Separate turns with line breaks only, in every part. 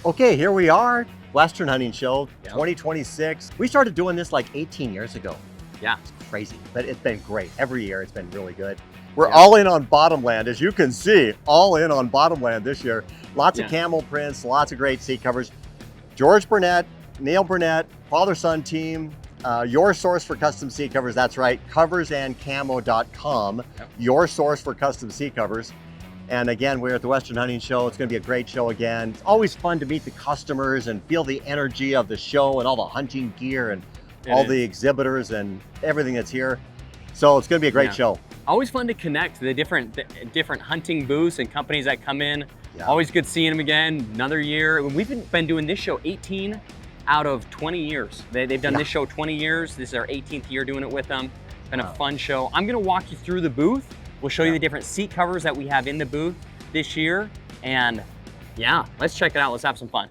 Okay, here we are, Western Hunting Show
Yep.
2026. We started doing this like 18 years ago.
Yeah.
It's crazy, but it's been great. Every year it's been really good. We're
Yeah.
all in on bottomland, as you can see, all in on bottomland this year. Lots of camel prints, lots of great seat covers. George Burnett, Neil Burnett, father-son team, your source for custom seat covers. That's right, coversandcamo.com, your source for custom seat covers. And again, we're at the Western Hunting Show. It's going to be a great show again. It's always fun to meet the customers and feel the energy of the show and all the hunting gear and all the exhibitors and everything that's here. So it's going to be a great show.
Always fun to connect the different hunting booths and companies that come in.
Yeah.
Always good seeing them again. Another year. We've been doing this show 18 out of 20 years. They've done this show 20 years. This is our 18th year doing it with them. It's been a fun show. I'm going to walk you through the booth. We'll show you the different seat covers that we have in the booth this year. And yeah, let's check it out. Let's have some fun.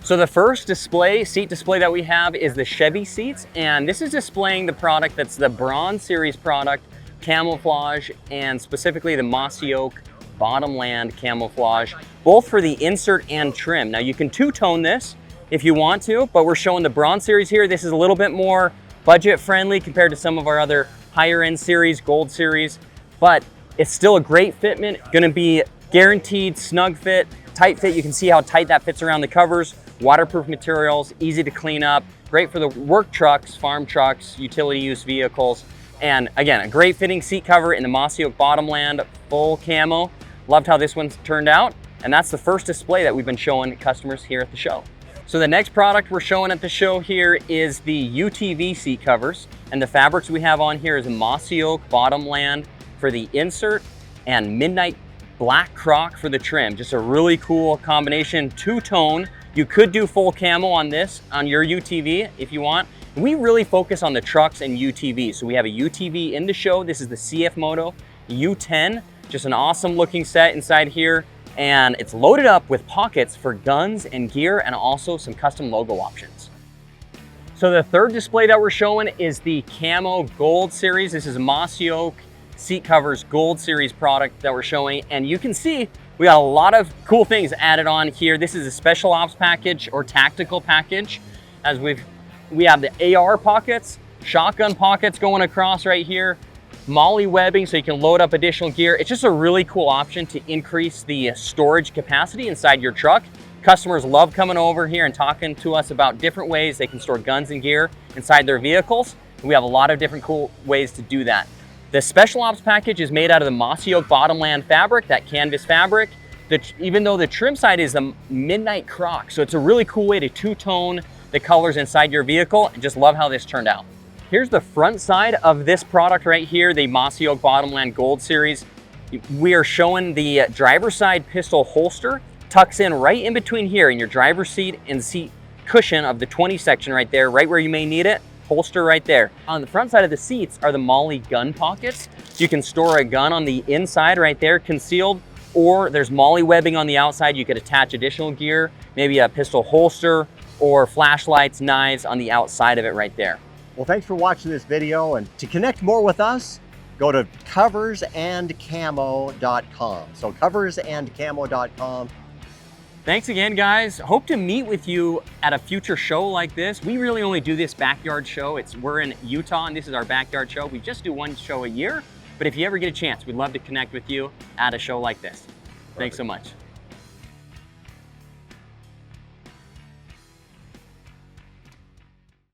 So the first seat display that we have is the Chevy seats. And this is displaying the product that's the Bronze Series product, camouflage, and specifically the Mossy Oak Bottomland camouflage, both for the insert and trim. Now you can two-tone this if you want to, but we're showing the Bronze Series here. This is a little bit more budget friendly compared to some of our other higher end series, Gold Series, but it's still a great fitment. Gonna be guaranteed snug fit, tight fit. You can see how tight that fits around the covers. Waterproof materials, easy to clean up, great for the work trucks, farm trucks, utility use vehicles. And again, a great fitting seat cover in the Mossy Oak Bottomland full camo. Loved how this one's turned out. And that's the first display that we've been showing customers here at the show. So the next product we're showing at the show here is the UTV seat covers. And the fabrics we have on here is a Mossy Oak Bottomland for the insert and Midnight Black Croc for the trim. Just a really cool combination, two-tone. You could do full camo on this, on your UTV if you want. We really focus on the trucks and UTVs. So we have a UTV in the show. This is the CF Moto U10, just an awesome looking set inside here. And it's loaded up with pockets for guns and gear and also some custom logo options. So the third display that we're showing is the Camo Gold Series. This is a Mossy Oak Seat Covers Gold Series product that we're showing. And you can see we got a lot of cool things added on here. This is a special ops package or tactical package, as we have the AR pockets, shotgun pockets going across right here, MOLLE webbing so you can load up additional gear. It's just a really cool option to increase the storage capacity inside your truck. Customers love coming over here and talking to us about different ways they can store guns and gear inside their vehicles. And we have a lot of different cool ways to do that. The Special Ops package is made out of the Mossy Oak Bottomland fabric, that canvas fabric. Even though the trim side is a Midnight Croc, so it's a really cool way to two-tone the colors inside your vehicle. And just love how this turned out. Here's the front side of this product right here, the Mossy Oak Bottomland Gold Series. We are showing the driver's side pistol holster, tucks in right in between here in your driver's seat and seat cushion of the 20 section right there, right where you may need it. Holster right there. On the front side of the seats are the MOLLE gun pockets. You can store a gun on the inside right there, concealed, or there's MOLLE webbing on the outside. You could attach additional gear, maybe a pistol holster or flashlights, knives on the outside of it right there.
Well, thanks for watching this video, and to connect more with us, go to coversandcamo.com. So coversandcamo.com.
Thanks again, guys. Hope to meet with you at a future show like this. We really only do this backyard show. We're in Utah and this is our backyard show. We just do one show a year, but if you ever get a chance, we'd love to connect with you at a show like this. Thanks so much.